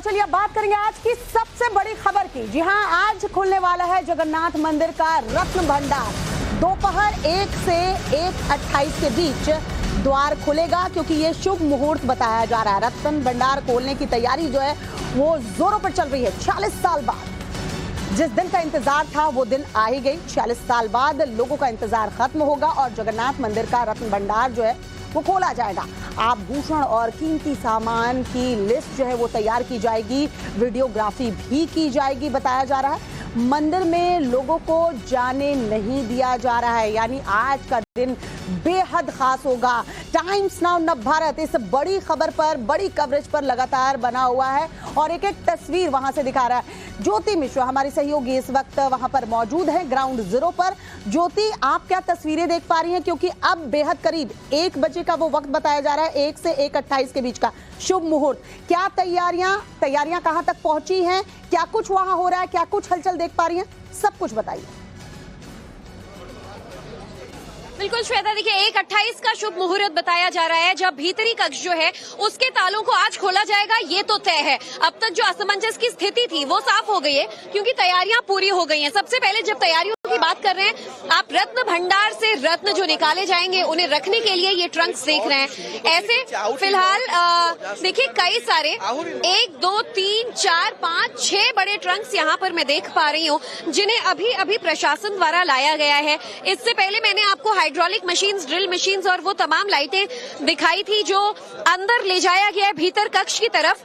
चलिए अब बात करेंगे आज की सबसे बड़ी खबर की। जी हां, आज खुलने वाला है जगन्नाथ मंदिर का रत्न भंडार। दोपहर 1 से 1:28 के बीच द्वार खुलेगा, क्योंकि ये शुभ मुहूर्त बताया जा रहा है। रत्न भंडार खोलने की तैयारी जो है वो जोरों पर चल रही है। 46 साल बाद जिस दिन का इंतजार था वो दिन आ ही गई। 46 साल बाद लोगों का इंतजार खत्म होगा और जगन्नाथ मंदिर का रत्न भंडार जो है वो खोला जाएगा। आभूषण और कीमती सामान की लिस्ट जो है वो तैयार की जाएगी, वीडियोग्राफी भी की जाएगी बताया जा रहा है। मंदिर में लोगों को जाने नहीं दिया जा रहा है, यानी आज का दिन बेहद खास होगा। टाइम्स नाउ नव भारत इस बड़ी खबर पर, बड़ी कवरेज पर लगातार बना हुआ है और एक एक तस्वीर वहां से दिखा रहा है। ज्योति मिश्रा हमारी सहयोगी इस वक्त वहां पर मौजूद है ग्राउंड जीरो पर। ज्योति, आप क्या तस्वीरें देख पा रही हैं, क्योंकि अब बेहद करीब 1 बजे का वो वक्त बताया जा रहा है, 1 से 1:28 के बीच का शुभ मुहूर्त। क्या तैयारियां कहां तक पहुंची हैं, क्या कुछ वहां हो रहा है, क्या कुछ हलचल देख पा रही हैं, सब कुछ बताइए। बिल्कुल श्वेता, देखिए 1:28 का शुभ मुहूर्त बताया जा रहा है, जब भीतरी कक्ष जो है उसके तालों को आज खोला जाएगा, ये तो तय है। अब तक जो असमंजस की स्थिति थी वो साफ हो गई है, क्योंकि तैयारियां पूरी हो गई हैं। सबसे पहले जब तैयारियों की बात कर रहे हैं, आप रत्न भंडार से रत्न जो निकाले जाएंगे उन्हें रखने के लिए ये ट्रंक्स देख रहे हैं। ऐसे फिलहाल देखिए कई सारे 1 2 3 4 5 6 बड़े ट्रंक्स यहाँ पर मैं देख पा रही हूँ, जिन्हें अभी अभी प्रशासन द्वारा लाया गया है। इससे पहले मैंने आपको हाइड्रोलिक मशीन्स, ड्रिल मशीन्स और वो तमाम लाइटें दिखाई थी जो अंदर ले जाया गया है भीतर कक्ष की तरफ,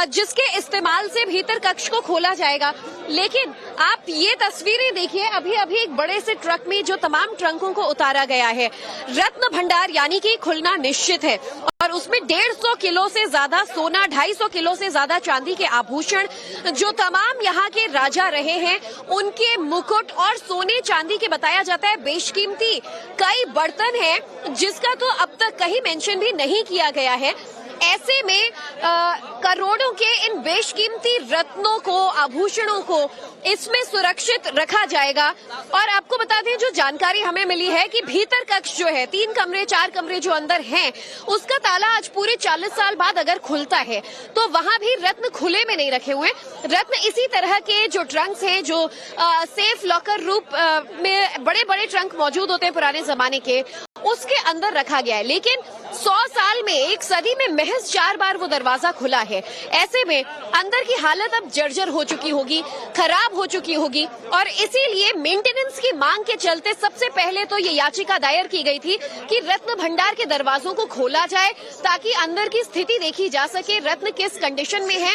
जिसके इस्तेमाल से भीतर कक्ष को खोला जाएगा। लेकिन आप ये तस्वीरें देखिए, अभी अभी एक बड़े से ट्रक में जो तमाम ट्रंकों को उतारा गया है। रत्न भंडार यानी कि खुलना निश्चित है और उसमें 150 किलो से ज्यादा सोना, 250 किलो से ज्यादा चांदी के आभूषण, जो तमाम यहाँ के राजा रहे हैं उनके मुकुट और सोने चांदी के बताया जाता है बेशकीमती कई बर्तन हैं, जिसका तो अब तक कहीं मेंशन भी नहीं किया गया है। ऐसे में करोड़ों के इन बेशकीमती रत्नों को, आभूषणों को इसमें सुरक्षित रखा जाएगा। और आपको बता दें, जो जानकारी हमें मिली है कि भीतर कक्ष जो है 3 कमरे 4 कमरे जो अंदर हैं, उसका ताला आज पूरे 40 साल बाद अगर खुलता है तो वहां भी रत्न खुले में नहीं रखे हुए। रत्न इसी तरह के जो ट्रंक्स हैं, जो सेफ लॉकर रूप में बड़े बड़े ट्रंक मौजूद होते हैं पुराने जमाने के, उसके अंदर रखा गया है। लेकिन 100 साल में, 1 सदी में महज 4 बार वो दरवाजा खुला है। ऐसे में अंदर की हालत अब जर्जर हो चुकी होगी, खराब हो चुकी होगी, और इसीलिए मेंटेनेंस की मांग के चलते सबसे पहले तो ये याचिका दायर की गई थी कि रत्न भंडार के दरवाजों को खोला जाए, ताकि अंदर की स्थिति देखी जा सके, रत्न किस कंडीशन में है,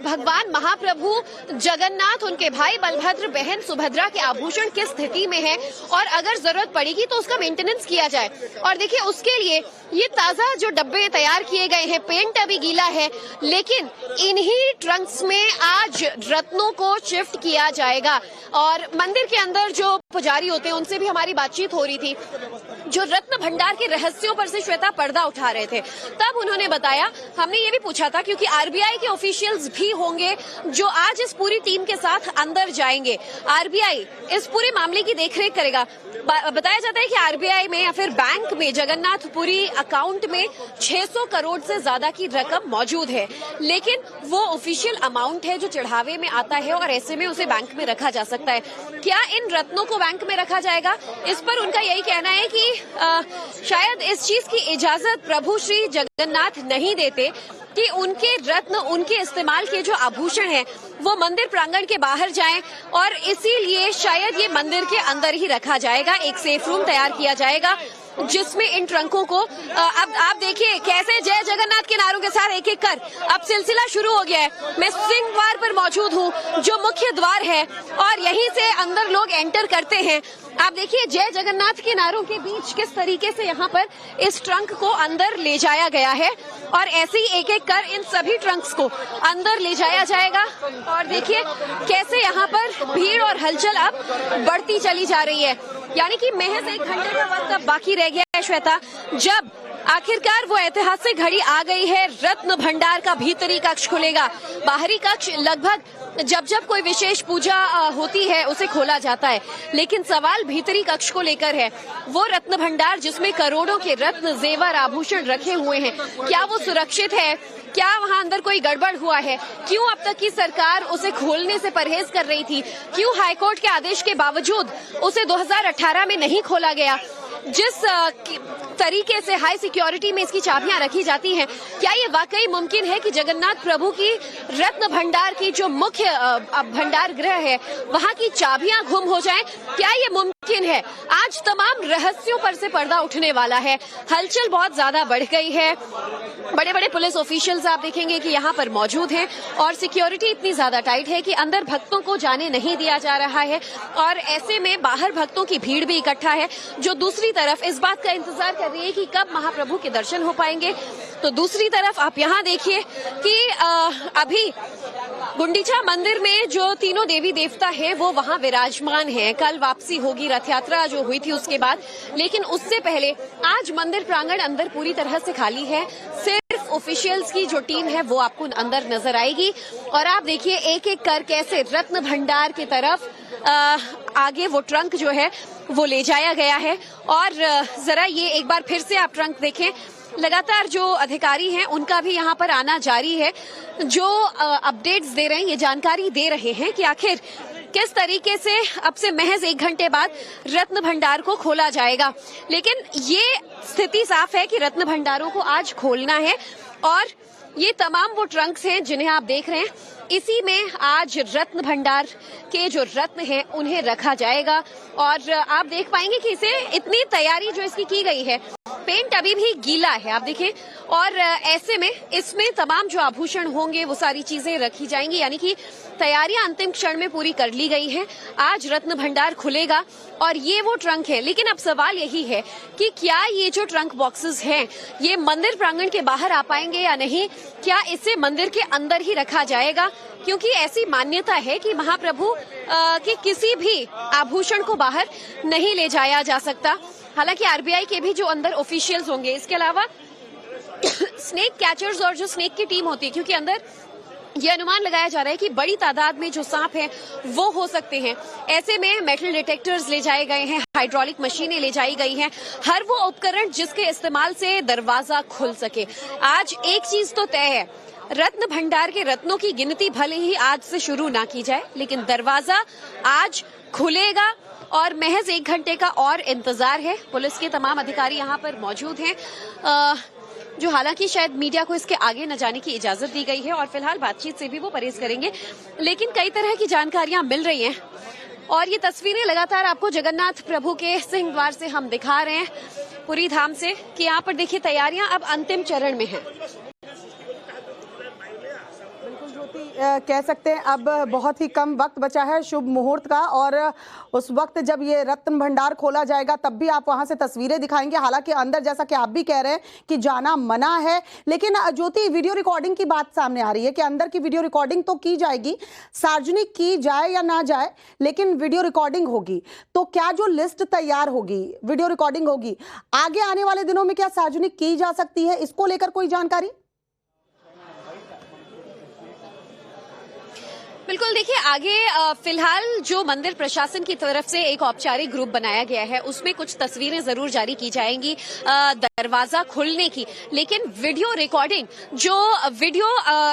भगवान महाप्रभु जगन्नाथ, उनके भाई बलभद्र, बहन सुभद्रा के आभूषण किस स्थिति में है, और अगर जरूरत पड़ेगी तो उसका मेंटेनेंस किया जाए। और देखिए उसके लिए ये ताजा जो डब्बे तैयार किए गए हैं, पेंट अभी गीला है, लेकिन इन्हीं ट्रंक्स में आज रत्नों को शिफ्ट किया जाएगा। और मंदिर के अंदर जो पुजारी होते हैं उनसे भी हमारी बातचीत हो रही थी, जो रत्न भंडार के रहस्यों पर से श्वेता पर्दा उठा रहे थे। तब उन्होंने बताया, हमने ये भी पूछा था, क्योंकि आरबीआई के ऑफिशियल्स भी होंगे जो आज इस पूरी टीम के साथ अंदर जाएंगे। आरबीआई इस पूरे मामले की देखरेख करेगा। बताया जाता है कि आरबीआई में या फिर बैंक में जगन्नाथपुरी अकाउंट में 600 करोड़ से ज्यादा की रकम मौजूद है, लेकिन वो ऑफिशियल अमाउंट है जो चढ़ावे में आता है और ऐसे में उसे बैंक में रखा जा सकता है। क्या इन रत्नों को बैंक में रखा जाएगा? इस पर उनका यही कहना है कि शायद इस चीज की इजाजत प्रभु श्री जगन्नाथ नहीं देते कि उनके रत्न, उनके इस्तेमाल के जो आभूषण हैं वो मंदिर प्रांगण के बाहर जाएं, और इसीलिए शायद ये मंदिर के अंदर ही रखा जाएगा। एक सेफ रूम तैयार किया जाएगा जिसमें इन ट्रंकों को, अब आप देखिए कैसे जय जगन्नाथ के नारों के साथ एक एक कर अब सिलसिला शुरू हो गया है। मैं सिंह द्वार पर मौजूद हूँ, जो मुख्य द्वार है, और यहीं से अंदर लोग एंटर करते हैं। आप देखिए जय जगन्नाथ के नारों के बीच किस तरीके से यहाँ पर इस ट्रंक को अंदर ले जाया गया है, और ऐसे ही एक एक कर इन सभी ट्रंक्स को अंदर ले जाया जाएगा। और देखिए कैसे यहाँ पर भीड़ और हलचल अब बढ़ती चली जा रही है, यानी कि महज 1 घंटे का वक्त अब बाकी रह गया है श्वेता, जब आखिरकार वो ऐतिहासिक घड़ी आ गई है। रत्न भंडार का भीतरी कक्ष खुलेगा। बाहरी कक्ष लगभग जब जब कोई विशेष पूजा होती है उसे खोला जाता है, लेकिन सवाल भीतरी कक्ष को लेकर है। वो रत्न भंडार जिसमें करोड़ों के रत्न, जेवर, आभूषण रखे हुए हैं, क्या वो सुरक्षित है? क्या वहां अंदर कोई गड़बड़ हुआ है? क्यों अब तक की सरकार उसे खोलने से परहेज कर रही थी? क्यों हाईकोर्ट के आदेश के बावजूद उसे 2018 में नहीं खोला गया? जिस तरीके से हाई सिक्योरिटी में इसकी चाबियां रखी जाती हैं, क्या ये वाकई मुमकिन है कि जगन्नाथ प्रभु की रत्न भंडार की जो मुख्य भंडार गृह है वहां की चाबियां गुम हो जाएं? क्या ये मुमकिन है? आज तमाम रहस्यों पर से पर्दा उठने वाला है। हलचल बहुत ज्यादा बढ़ गई है। बड़े बड़े पुलिस ऑफिशियल्स आप देखेंगे कि यहाँ पर मौजूद हैं और सिक्योरिटी इतनी ज्यादा टाइट है कि अंदर भक्तों को जाने नहीं दिया जा रहा है और ऐसे में बाहर भक्तों की भीड़ भी इकट्ठा है जो दूसरी तरफ इस बात का इंतजार कर रही है कि कब महाप्रभु के दर्शन हो पाएंगे। तो दूसरी तरफ आप यहाँ देखिए कि अभी गुंडीचा मंदिर में जो तीनों देवी देवता है वो वहां विराजमान है। कल वापसी होगी रथ यात्रा जो हुई थी उसके बाद, लेकिन उससे पहले आज मंदिर प्रांगण अंदर पूरी तरह से खाली है। सिर्फ ऑफिशियल्स की जो टीम है वो आपको अंदर नजर आएगी और आप देखिए एक एक कर कैसे रत्न भंडार की तरफ आगे वो ट्रंक जो है वो ले जाया गया है। और जरा ये एक बार फिर से आप ट्रंक देखें, लगातार जो अधिकारी हैं उनका भी यहाँ पर आना जारी है, जो अपडेट्स दे रहे हैं, ये जानकारी दे रहे हैं कि आखिर किस तरीके से अब से महज 1 घंटे बाद रत्न भंडार को खोला जाएगा। लेकिन ये स्थिति साफ है कि रत्न भंडारों को आज खोलना है और ये तमाम वो ट्रंक्स हैं जिन्हें आप देख रहे हैं, इसी में आज रत्न भंडार के जो रत्न हैं उन्हें रखा जाएगा। और आप देख पाएंगे कि इसे इतनी तैयारी जो इसकी की गई है, पेंट अभी भी गीला है आप देखें, और ऐसे में इसमें तमाम जो आभूषण होंगे वो सारी चीजें रखी जाएंगी, यानी कि तैयारियां अंतिम क्षण में पूरी कर ली गई हैं। आज रत्न भंडार खुलेगा और ये वो ट्रंक है। लेकिन अब सवाल यही है कि क्या ये जो ट्रंक बॉक्सेस हैं ये मंदिर प्रांगण के बाहर आ पाएंगे या नहीं? क्या इसे मंदिर के अंदर ही रखा जाएगा? क्योंकि ऐसी मान्यता है कि महाप्रभु के किसी भी आभूषण को बाहर नहीं ले जाया जा सकता। हालांकि आरबीआई के भी जो अंदर ऑफिशियल्स होंगे, इसके अलावा स्नेक कैचर्स और जो स्नेक की टीम होती है, क्योंकि अंदर ये अनुमान लगाया जा रहा है कि बड़ी तादाद में जो सांप हैं वो हो सकते हैं। ऐसे में मेटल डिटेक्टर्स ले जाए गए हैं, हाइड्रोलिक मशीनें ले जाई गई हैं, हर वो उपकरण जिसके इस्तेमाल से दरवाजा खुल सके। आज एक चीज तो तय है, रत्न भंडार के रत्नों की गिनती भले ही आज से शुरू ना की जाए, लेकिन दरवाजा आज खुलेगा और महज 1 घंटे का और इंतजार है। पुलिस के तमाम अधिकारी यहाँ पर मौजूद हैं, जो हालांकि शायद मीडिया को इसके आगे न जाने की इजाजत दी गई है और फिलहाल बातचीत से भी वो परहेज करेंगे। लेकिन कई तरह की जानकारियां मिल रही हैं और ये तस्वीरें लगातार आपको जगन्नाथ प्रभु के सिंह द्वार से हम दिखा रहे हैं, पुरी धाम से, कि यहाँ पर देखिए तैयारियां अब अंतिम चरण में हैं। कह सकते हैं अब बहुत ही कम वक्त बचा है शुभ मुहूर्त का, और उस वक्त जब ये रत्न भंडार खोला जाएगा तब भी आप वहां से तस्वीरें दिखाएंगे। हालांकि अंदर जैसा कि आप भी कह रहे हैं कि जाना मना है, लेकिन ज्योति वीडियो रिकॉर्डिंग की बात सामने आ रही है कि अंदर की वीडियो रिकॉर्डिंग तो की जाएगी, सार्वजनिक की जाए या ना जाए लेकिन वीडियो रिकॉर्डिंग होगी। तो क्या जो लिस्ट तैयार होगी, वीडियो रिकॉर्डिंग होगी, आगे आने वाले दिनों में क्या सार्वजनिक की जा सकती है, इसको लेकर कोई जानकारी? बिल्कुल, देखिए आगे फिलहाल जो मंदिर प्रशासन की तरफ से एक औपचारिक ग्रुप बनाया गया है उसमें कुछ तस्वीरें जरूर जारी की जाएंगी दरवाजा खुलने की, लेकिन वीडियो रिकॉर्डिंग, जो वीडियो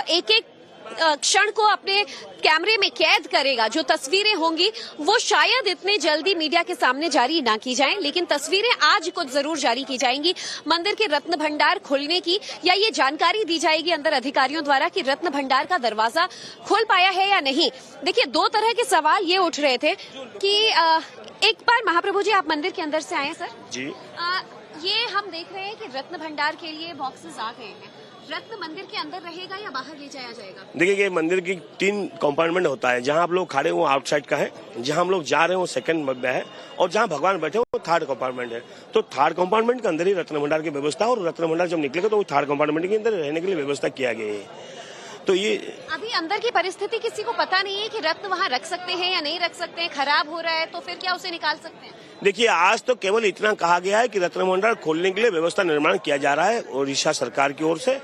एक एक क्षण को अपने कैमरे में कैद करेगा, जो तस्वीरें होंगी वो शायद इतने जल्दी मीडिया के सामने जारी ना की जाएं, लेकिन तस्वीरें आज कुछ जरूर जारी की जाएंगी मंदिर के रत्न भंडार खुलने की, या ये जानकारी दी जाएगी अंदर अधिकारियों द्वारा कि रत्न भंडार का दरवाजा खुल पाया है या नहीं। देखिए, 2 तरह के सवाल ये उठ रहे थे कि एक बार महाप्रभु जी आप मंदिर के अंदर से आए सर जी, ये हम देख रहे हैं कि रत्न भंडार के लिए बॉक्सेस आ गए हैं, रत्न मंदिर के अंदर रहेगा या बाहर ले जाया जाएगा? देखिए, ये मंदिर की 3 कंपार्टमेंट होता है। जहाँ आप लोग खड़े वो आउटसाइड का है, जहाँ हम लोग जा रहे हैं वो सेकंड में है, और जहाँ भगवान बैठे वो 3rd कंपार्टमेंट है। तो 3rd कंपार्टमेंट के अंदर ही रत्न भंडार की व्यवस्था, और रत्न भंडार जब निकलेगा तो वो 3rd कंपार्टमेंट के अंदर रहने के लिए व्यवस्था किया गया है। तो ये अभी अंदर की परिस्थिति किसी को पता नहीं है कि रत्न वहाँ रख सकते हैं या नहीं रख सकते हैं, खराब हो रहा है तो फिर क्या उसे निकाल सकते हैं? देखिए, आज तो केवल इतना कहा गया है कि रत्न भंडार खोलने के लिए व्यवस्था निर्माण किया जा रहा है ओडिशा सरकार की ओर से,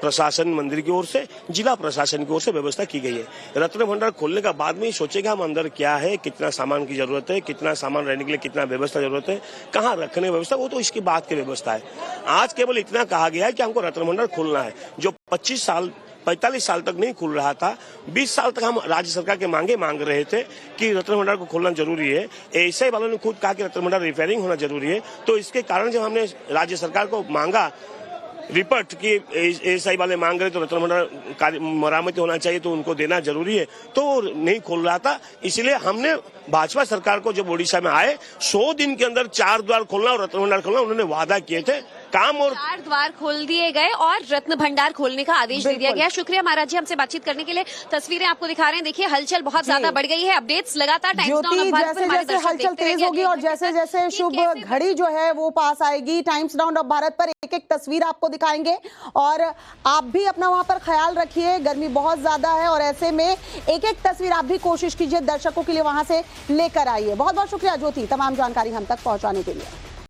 प्रशासन मंदिर की ओर से, जिला प्रशासन की ओर से व्यवस्था की गई है। रत्न भंडार खोलने का बाद में ही सोचेगा हम अंदर क्या है, कितना सामान की जरूरत है, कितना सामान रहने के लिए कितना व्यवस्था जरूरत है, कहाँ रखने की व्यवस्था, वो तो इसकी बात की व्यवस्था है। आज केवल इतना कहा गया है कि हमको रत्न भंडार खोलना है, जो 45 साल तक नहीं खुल रहा था। 20 साल तक हम राज्य सरकार के मांग रहे थे कि रत्न भंडार को खोलना जरूरी है। एएसआई वालों ने खुद कहा कि रत्न भंडार रिपेयरिंग होना जरूरी है। तो इसके कारण जब हमने राज्य सरकार को मांगा रिपोर्ट कि एएसआई वाले मांग रहे तो रत्न भंडार मरामती होना चाहिए, तो उनको देना जरूरी है, तो नहीं खोल रहा था। इसलिए हमने भाजपा सरकार को जब ओडिशा में आए 100 दिन के अंदर 4 द्वार खोलना और रत्न भंडार खोलना उन्होंने वादा किए थे। काम और 4 द्वार खोल दिए गए और रत्न भंडार खोलने का आदेश दे दिया गया। शुक्रिया महाराज जी हमसे बातचीत करने के लिए। तस्वीरें आपको दिखा रहे हैं, देखिए हलचल बहुत ज्यादा बढ़ गई है। अपडेट्स लगातार टाइम्स नाउ ज्योति, भारत पर हमारे जैसे दर्शक हलचल देखते तेज होगी और जैसे जैसे शुभ घड़ी जो है वो पास आएगी, टाइम्स नाउ ऑफ भारत पर एक एक तस्वीर आपको दिखाएंगे और आप भी अपना वहां पर ख्याल रखिए। गर्मी बहुत ज्यादा है और ऐसे में एक एक तस्वीर आप भी कोशिश कीजिए दर्शकों के लिए वहां से लेकर आइए। बहुत बहुत शुक्रिया ज्योति, तमाम जानकारी हम तक पहुंचाने के लिए।